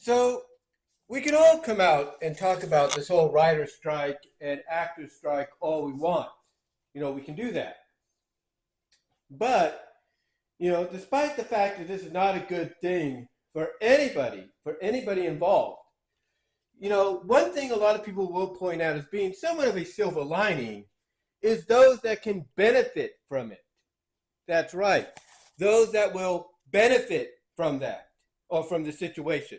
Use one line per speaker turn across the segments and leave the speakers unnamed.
So we can all come out and talk about this whole writer's strike and actors strike all we want. We can do that. But, despite the fact that this is not a good thing for anybody involved, one thing a lot of people will point out as being somewhat of a silver lining is those that can benefit from it. That's right. Those that will benefit from that or from the situation.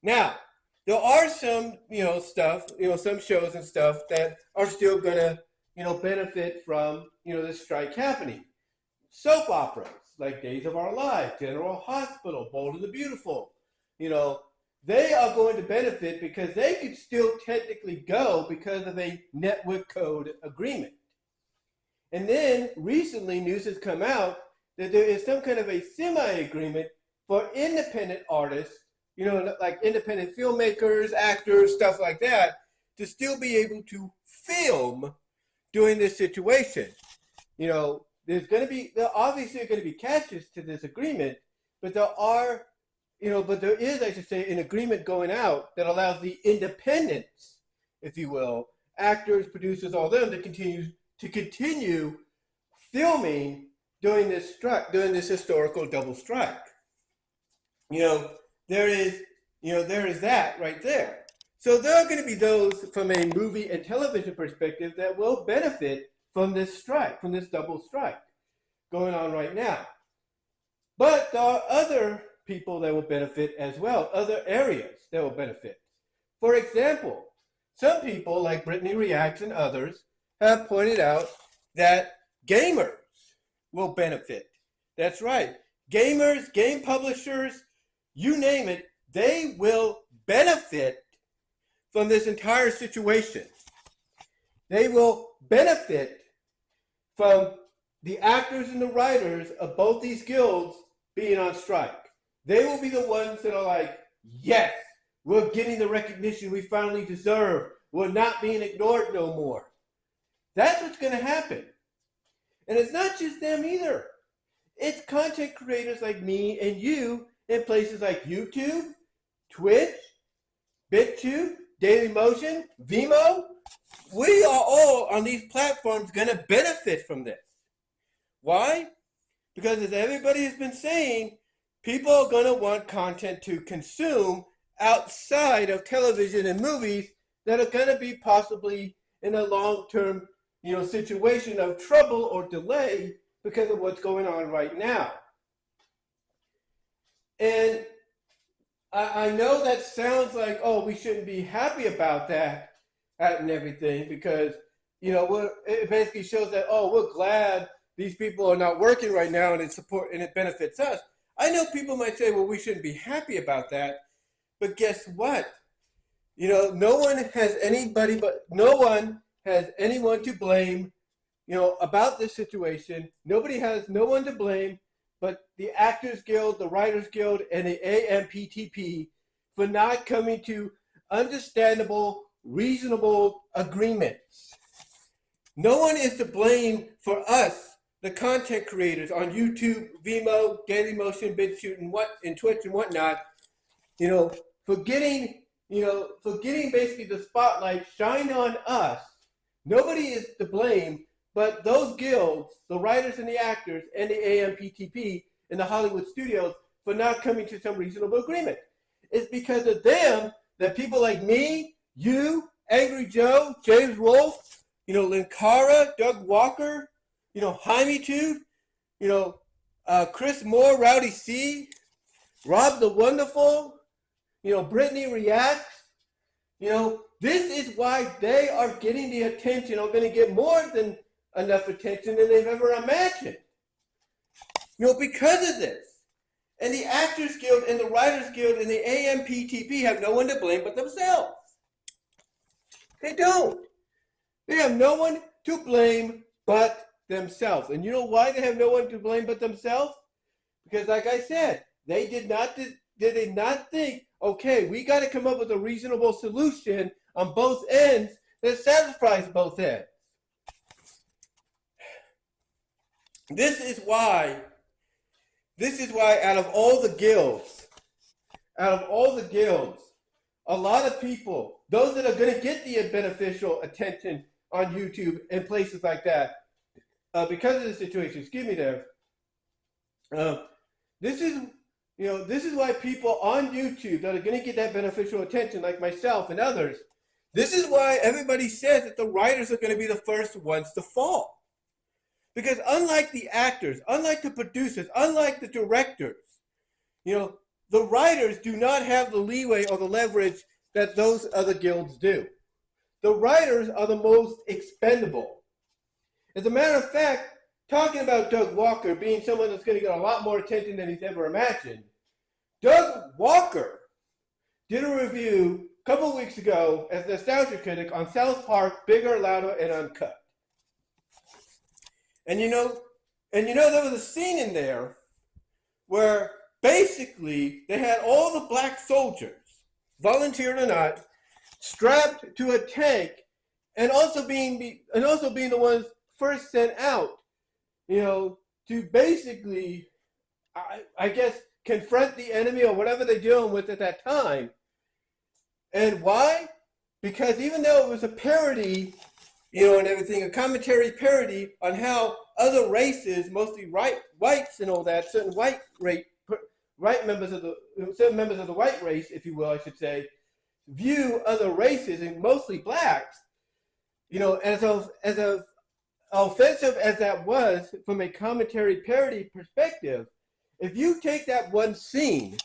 Now, there are some, some shows and stuff that are still going to, benefit from, the strike happening. Soap operas like Days of Our Lives, General Hospital, Bold and the Beautiful, they are going to benefit because they could still technically go because of a network code agreement. And then recently news has come out that there is some kind of a semi-agreement for independent artists, like independent filmmakers, actors, stuff like that, to still be able to film during this situation. There's obviously going to be catches to this agreement, but there is, I should say, an agreement going out that allows the independents, if you will, actors, producers, all them to continue filming during this historical double strike. There is that right there. So there are going to be those from a movie and television perspective that will benefit from this strike, from this double strike going on right now. But there are other people that will benefit as well, other areas that will benefit. For example, some people like Brittany Reacts and others have pointed out that gamers will benefit. That's right. Gamers, game publishers, you name it, they will benefit from this entire situation. They will benefit from the actors and the writers of both these guilds being on strike. They will be the ones that are like, yes, we're getting the recognition we finally deserve. We're not being ignored no more. That's what's going to happen. And it's not just them either. It's content creators like me and you in places like YouTube, Twitch, BitTube, Dailymotion, VENMO. We are all on these platforms going to benefit from this. Why? Because as everybody has been saying, people are going to want content to consume outside of television and movies that are going to be possibly in a long-term, situation of trouble or delay because of what's going on right now. And I know that sounds like, oh, we shouldn't be happy about that and everything because, it basically shows that, oh, we're glad these people are not working right now and it benefits us. I know people might say, well, we shouldn't be happy about that. But guess what? No one has anyone to blame, about this situation. No one to blame but the Actors Guild, the Writers Guild, and the AMPTP for not coming to understandable, reasonable agreements. No one is to blame for us, the content creators on YouTube, VENMO, Dailymotion, BitChute, and Twitch and whatnot, for getting basically the spotlight shined on us. Nobody is to blame but those guilds, the writers and the actors, and the AMPTP and the Hollywood studios for not coming to some reasonable agreement. It's because of them that people like me, you, Angry Joe, James Wolfe, Linkara, Doug Walker, Jaime Tude, Chris Moore, Rowdy C, Rob the Wonderful, Brittany Reacts, this is why they are getting the attention, are going to get more than enough attention than they've ever imagined. Because of this. And the Actors Guild and the Writers Guild and the AMPTP have no one to blame but themselves. They don't. They have no one to blame but themselves. And you know why they have no one to blame but themselves? Because like I said, they did not think, okay, we got to come up with a reasonable solution on both ends that satisfies both ends. This is why out of all the guilds, out of all the guilds, a lot of people, those that are going to get the beneficial attention on YouTube and places like that, because of the situation, excuse me there, this is why people on YouTube that are going to get that beneficial attention, like myself and others, this is why everybody says that the writers are going to be the first ones to fall. Because unlike the actors, unlike the producers, unlike the directors, the writers do not have the leeway or the leverage that those other guilds do. The writers are the most expendable. As a matter of fact, talking about Doug Walker being someone that's going to get a lot more attention than he's ever imagined, Doug Walker did a review a couple of weeks ago as a nostalgia critic on South Park, Bigger, Louder, and Uncut. And there was a scene in there where basically they had all the black soldiers, volunteered or not, strapped to a tank, and also being the ones first sent out, to basically, I guess, confront the enemy or whatever they're dealing with at that time. And why? Because even though it was a parody, and everything, a commentary parody on how other races, mostly whites and all that, certain members of the white race, if you will, I should say, view other races, and mostly blacks, as offensive as that was from a commentary parody perspective. If you take that one scene,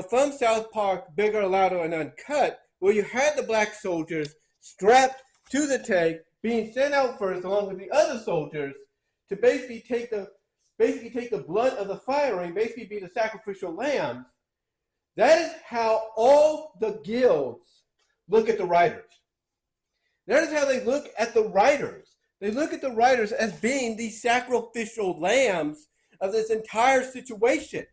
from South Park, Bigger, Louder, and Uncut, where you had the black soldiers strapped to the tank, being sent out first along with the other soldiers to basically take the blunt of the firing, basically be the sacrificial lambs. That is how all the guilds look at the writers. That is how they look at the writers. They look at the writers as being the sacrificial lambs of this entire situation.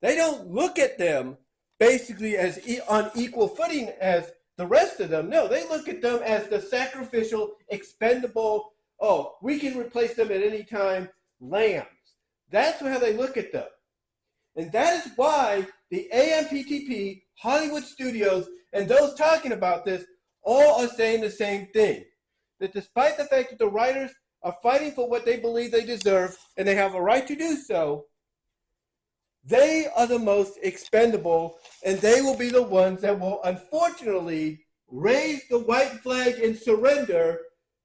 They don't look at them basically as on equal footing as the rest of them. No, they look at them as the sacrificial, expendable, we can replace them at any time, lambs. That's how they look at them. And that is why the AMPTP, Hollywood studios, and those talking about this all are saying the same thing. That despite the fact that the writers are fighting for what they believe they deserve, and they have a right to do so, they are the most expendable, and they will be the ones that will unfortunately raise the white flag and surrender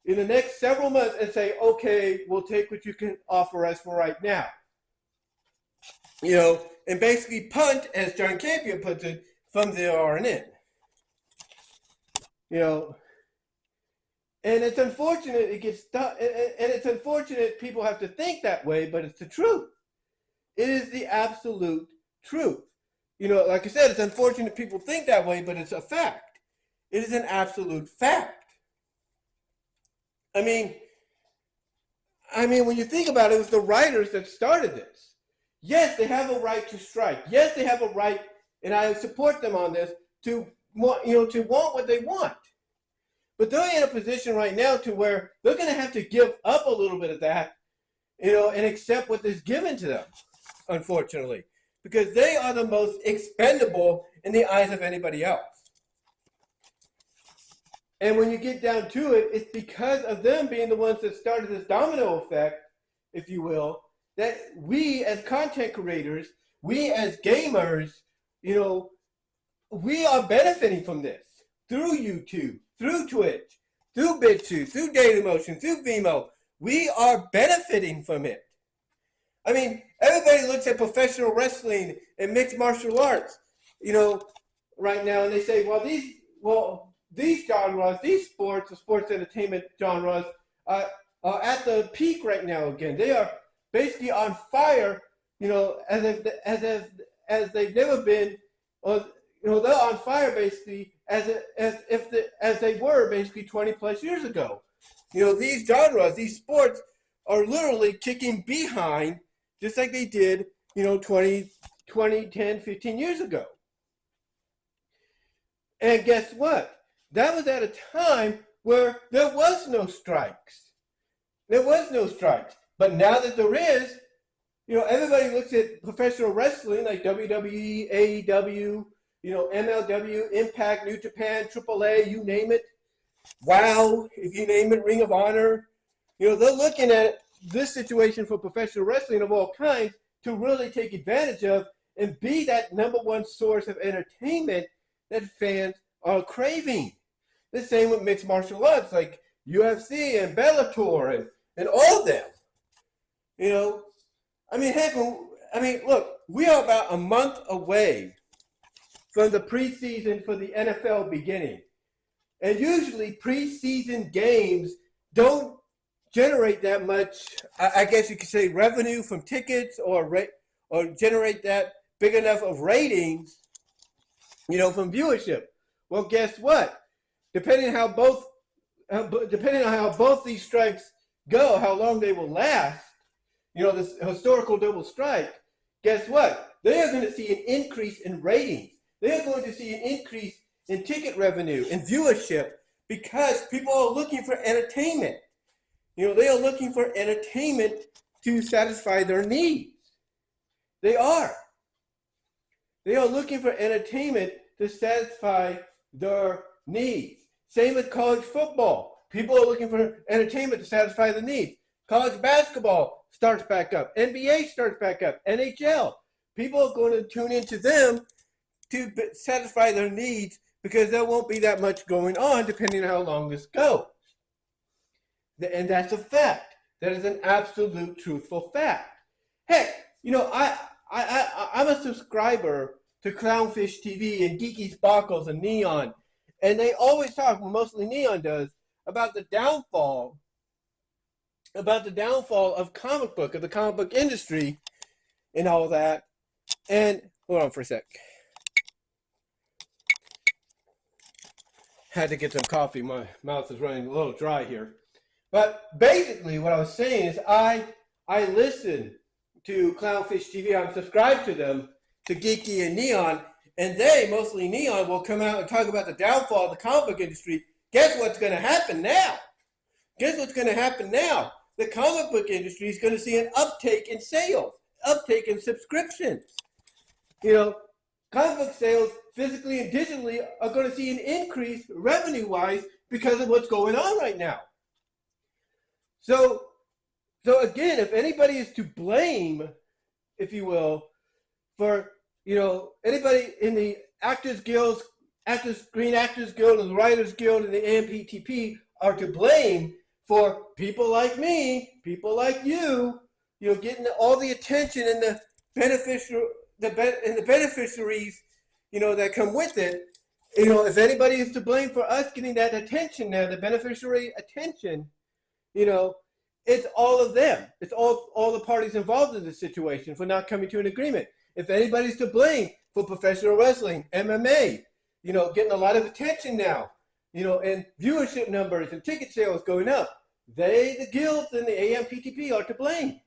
in the next several months and say, okay, we'll take what you can offer us for right now. And basically punt, as John Campion puts it, from there on in. And it's unfortunate it gets stuck, and it's unfortunate people have to think that way, but it's the truth. It is the absolute truth. Like I said, it's unfortunate people think that way, but it's a fact. It is an absolute fact. I mean, when you think about it, it was the writers that started this. Yes, they have a right to strike. Yes, they have a right, and I support them on this, to want what they want. But they're in a position right now to where they're going to have to give up a little bit of that, and accept what is given to them, unfortunately, because they are the most expendable in the eyes of anybody else. And when you get down to it, it's because of them being the ones that started this domino effect, if you will, that we as content creators, we as gamers, we are benefiting from this through YouTube, through Twitch, through BitChute, through Dailymotion, through VENMO. We are benefiting from it. I mean, everybody looks at professional wrestling and mixed martial arts, right now, and they say, these genres, these sports, the sports entertainment genres, are at the peak right now again. They are basically on fire, as they've never been. They're on fire basically as they were basically 20 plus years ago. These genres, these sports are literally kicking behind just like they did, 20, 10, 15 years ago. And guess what? That was at a time where there was no strikes. There was no strikes. But now that there is, everybody looks at professional wrestling like WWE, AEW, MLW, Impact, New Japan, AAA, you name it. WOW, if you name it, Ring of Honor. They're looking at this situation for professional wrestling of all kinds to really take advantage of and be that number one source of entertainment that fans are craving. The same with mixed martial arts like UFC and Bellator and all of them. Look, we are about a month away from the preseason for the NFL beginning. And usually preseason games don't generate that much, I guess you could say, revenue from tickets or generate that big enough of ratings, from viewership. Well, guess what? Depending on how both these strikes go, how long they will last, this historical double strike, guess what? They are going to see an increase in ratings. They are going to see an increase in ticket revenue and viewership because people are looking for entertainment. They are looking for entertainment to satisfy their needs. They are. They are looking for entertainment to satisfy their needs. Same with college football. People are looking for entertainment to satisfy the needs. College basketball starts back up. NBA starts back up. NHL. People are going to tune into them to satisfy their needs because there won't be that much going on depending on how long this goes. And that's a fact. That is an absolute truthful fact. Heck, I'm a subscriber to Clownfish TV and Geeky Sparkles and Neon. And they always talk, well, mostly Neon does, about the downfall of the comic book industry and all that. And hold on for a sec. Had to get some coffee. My mouth is running a little dry here. But basically what I was saying is I listen to Clownfish TV. I'm subscribed to them, to Geeky and Neon. And they, mostly Neon, will come out and talk about the downfall of the comic book industry. Guess what's going to happen now? The comic book industry is going to see an uptake in sales, uptake in subscriptions. Comic book sales, physically and digitally, are going to see an increase revenue-wise because of what's going on right now. So again, if anybody is to blame, if you will, for anybody in the Actors Guild, Screen Actors Guild, and the Writers Guild, and the AMPTP are to blame for people like me, people like you, getting all the attention and the beneficiaries, that come with it. If anybody is to blame for us getting that attention now, the beneficiary attention, it's all of them. It's all the parties involved in this situation for not coming to an agreement. If anybody's to blame for professional wrestling, MMA, getting a lot of attention now, and viewership numbers and ticket sales going up, the guilds and the AMPTP are to blame.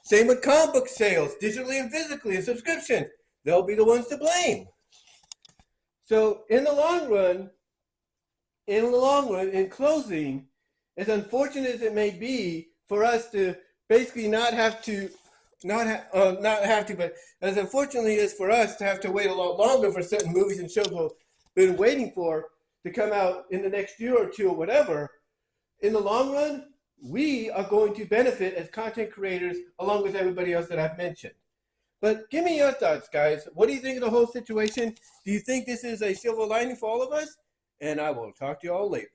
Same with comic book sales, digitally and physically, and subscription. They'll be the ones to blame. So in the long run, in closing, as unfortunate as it may be for us to basically but as unfortunately it is for us to have to wait a lot longer for certain movies and shows we've been waiting for to come out in the next year or two or whatever, in the long run, we are going to benefit as content creators along with everybody else that I've mentioned. But give me your thoughts, guys. What do you think of the whole situation? Do you think this is a silver lining for all of us? And I will talk to you all later.